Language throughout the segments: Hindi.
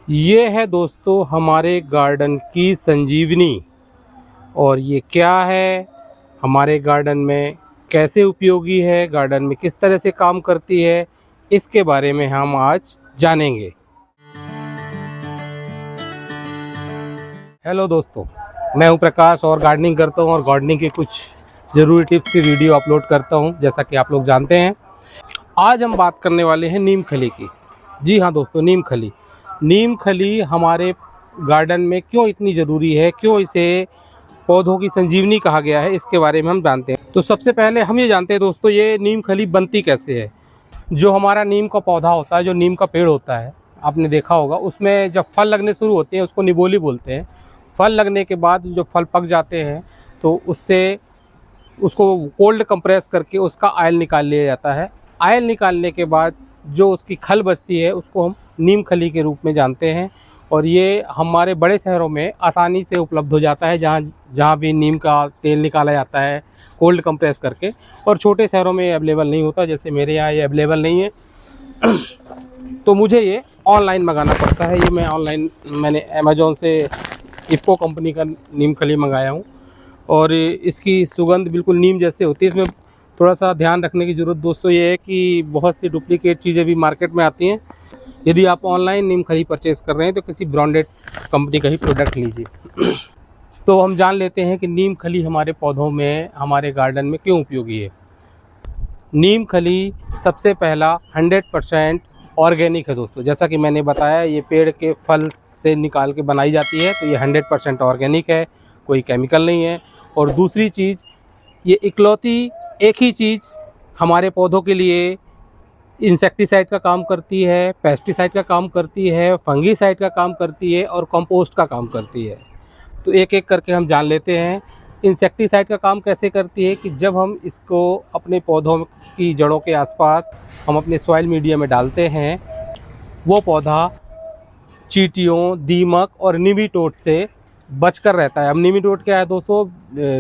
ये है दोस्तों हमारे गार्डन की संजीवनी। और ये क्या है, हमारे गार्डन में कैसे उपयोगी है, गार्डन में किस तरह से काम करती है, इसके बारे में हम आज जानेंगे। हेलो दोस्तों, मैं हूं प्रकाश और गार्डनिंग करता हूं और गार्डनिंग के कुछ ज़रूरी टिप्स की वीडियो अपलोड करता हूं, जैसा कि आप लोग जानते हैं। आज हम बात करने वाले हैं नीम खली की। जी हाँ दोस्तों, नीम खली। नीम खली हमारे गार्डन में क्यों इतनी ज़रूरी है, क्यों इसे पौधों की संजीवनी कहा गया है, इसके बारे में हम जानते हैं। तो सबसे पहले हम ये जानते हैं दोस्तों, ये नीम खली बनती कैसे है। जो हमारा नीम का पौधा होता है, जो नीम का पेड़ होता है, आपने देखा होगा, उसमें जब फल लगने शुरू होते हैं उसको निबोली बोलते हैं। फल लगने के बाद जो फल पक जाते हैं तो उससे उसको कोल्ड कंप्रेस करके उसका ऑयल निकाल लिया जाता है। ऑयल निकालने के बाद जो उसकी खल बचती है उसको हम नीम खली के रूप में जानते हैं। और ये हमारे बड़े शहरों में आसानी से उपलब्ध हो जाता है, जहाँ जहाँ भी नीम का तेल निकाला जाता है कोल्ड कंप्रेस करके। और छोटे शहरों में अवेलेबल नहीं होता, जैसे मेरे यहाँ ये अवेलेबल नहीं है। तो मुझे ये ऑनलाइन मंगाना पड़ता है। ये मैंने अमेज़ॉन से इफ़को कंपनी का नीम खली मंगाया हूँ। और इसकी सुगंध बिल्कुल नीम जैसे होती है। इसमें थोड़ा सा ध्यान रखने की ज़रूरत दोस्तों ये है कि बहुत सी डुप्लीकेट चीज़ें भी मार्केट में आती हैं। यदि आप ऑनलाइन नीम खली परचेज़ कर रहे हैं तो किसी ब्रांडेड कंपनी का ही प्रोडक्ट लीजिए। तो हम जान लेते हैं कि नीम खली हमारे पौधों में, हमारे गार्डन में क्यों उपयोगी है। नीम खली सबसे पहला 100% ऑर्गेनिक है दोस्तों। जैसा कि मैंने बताया, ये पेड़ के फल से निकाल के बनाई जाती है, तो ये 100% ऑर्गेनिक है, कोई केमिकल नहीं है। और दूसरी चीज़, ये इकलौती एक ही चीज़ हमारे पौधों के लिए इंसेक्टिसाइड का काम करती है, पेस्टिसाइड का काम करती है, फंगीसाइड का काम करती है और कंपोस्ट का काम करती है। तो एक एक करके हम जान लेते हैं। इंसेक्टिसाइड का काम कैसे करती है कि जब हम इसको अपने पौधों की जड़ों के आसपास हम अपने सॉइल मीडिया में डालते हैं, वो पौधा चींटियों, दीमक और निमेटोड से बचकर रहता है। अब निमेटोड क्या है दोस्तों,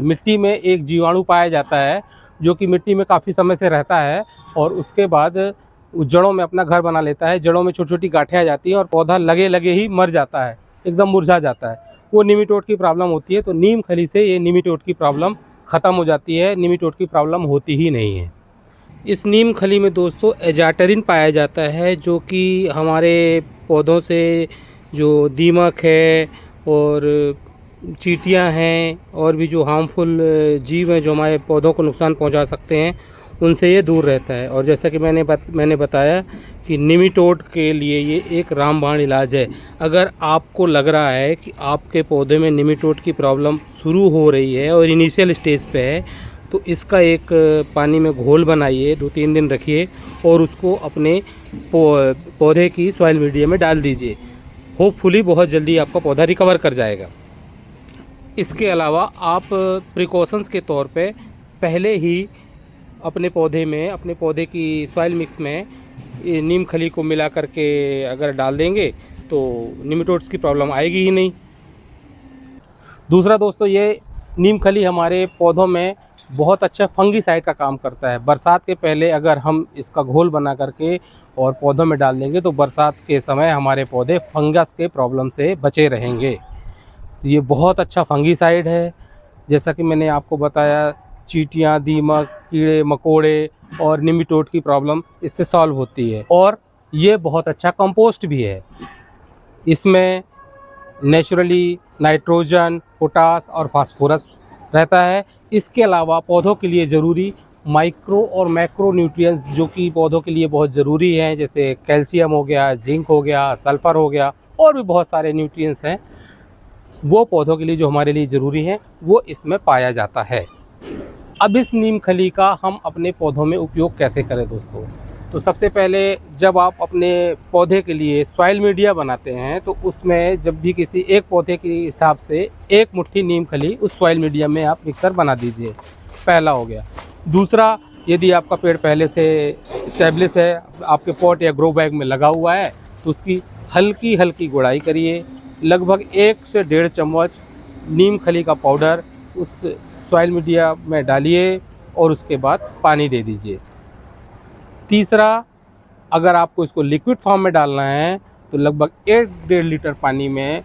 मिट्टी में एक जीवाणु पाया जाता है जो कि मिट्टी में काफ़ी समय से रहता है और उसके बाद जड़ों में अपना घर बना लेता है। जड़ों में छोटी छोटी गांठें आ जाती हैं और पौधा लगे लगे ही मर जाता है, एकदम मुरझा जाता है। वो निमेटोड की प्रॉब्लम होती है। तो नीम खली से ये निमेटोड की प्रॉब्लम ख़त्म हो जाती है, निमेटोड की प्रॉब्लम होती ही नहीं है। इस नीम खली में दोस्तों एजाटरिन पाया जाता है, जो कि हमारे पौधों से जो दीमक है और चींटियां हैं और भी जो हार्मफुल जीव हैं जो हमारे पौधों को नुकसान पहुंचा सकते हैं, उनसे ये दूर रहता है। और जैसा कि मैंने बताया कि निमेटोड के लिए ये एक रामबाण इलाज है। अगर आपको लग रहा है कि आपके पौधे में निमेटोड की प्रॉब्लम शुरू हो रही है और इनिशियल स्टेज पे है, तो इसका एक पानी में घोल बनाइए, 2-3 दिन रखिए और उसको अपने पौधे की सॉइल मीडिया में डाल दीजिए। होपफुली बहुत जल्दी आपका पौधा रिकवर कर जाएगा। इसके अलावा आप प्रिकॉशंस के तौर पे पहले ही अपने पौधे की सॉइल मिक्स में ये नीम खली को मिला करके अगर डाल देंगे तो निमेटोड्स की प्रॉब्लम आएगी ही नहीं। दूसरा दोस्तों, ये नीम खली हमारे पौधों में बहुत अच्छा फंगीसाइड का काम करता है। बरसात के पहले अगर हम इसका घोल बना करके और पौधों में डाल देंगे तो बरसात के समय हमारे पौधे फंगस के प्रॉब्लम से बचे रहेंगे। तो ये बहुत अच्छा फंगीसाइड है। जैसा कि मैंने आपको बताया, चींटियाँ, दीमक, कीड़े मकोड़े और निमेटोड की प्रॉब्लम इससे सॉल्व होती है। और ये बहुत अच्छा कंपोस्ट भी है। इसमें नेचुरली नाइट्रोजन, पोटास और फास्फोरस रहता है। इसके अलावा पौधों के लिए ज़रूरी माइक्रो और मैक्रो न्यूट्रिएंट्स जो कि पौधों के लिए बहुत ज़रूरी हैं, जैसे कैल्शियम हो गया, जिंक हो गया, सल्फ़र हो गया और भी बहुत सारे न्यूट्रिएंट्स हैं, वो पौधों के लिए जो हमारे लिए ज़रूरी हैं, वो इसमें पाया जाता है। अब इस नीम खली का हम अपने पौधों में उपयोग कैसे करें दोस्तों। तो सबसे पहले जब आप अपने पौधे के लिए सॉइल मीडिया बनाते हैं तो उसमें जब भी किसी एक पौधे के हिसाब से एक मुट्ठी नीम खली उस सॉइल मीडिया में आप मिक्सर बना दीजिए। पहला हो गया। दूसरा, यदि आपका पेड़ पहले से इस्टेब्लिश है, आपके पॉट या ग्रो बैग में लगा हुआ है, तो उसकी हल्की हल्की गुड़ाई करिए। लगभग 1 से 1.5 चम्मच नीम खली का पाउडर उस सॉइल मीडिया में डालिए और उसके बाद पानी दे दीजिए। तीसरा, अगर आपको इसको लिक्विड फॉर्म में डालना है तो लगभग 1-1.5 लीटर पानी में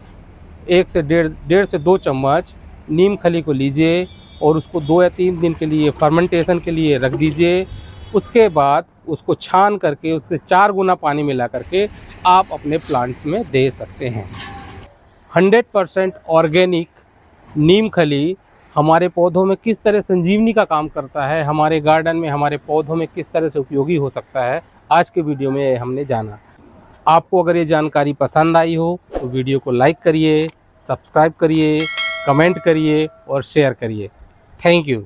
1 से 1.5 से 2 चम्मच नीम खली को लीजिए और उसको 2 या 3 दिन के लिए फर्मेंटेशन के लिए रख दीजिए। उसके बाद उसको छान करके उससे 4 गुना पानी मिला करके आप अपने प्लांट्स में दे सकते हैं। 100% ऑर्गेनिक नीम खली हमारे पौधों में किस तरह संजीवनी का काम करता है, हमारे गार्डन में हमारे पौधों में किस तरह से उपयोगी हो सकता है, आज के वीडियो में हमने जाना। आपको अगर ये जानकारी पसंद आई हो तो वीडियो को लाइक करिए, सब्सक्राइब करिए, कमेंट करिए और शेयर करिए। Thank you.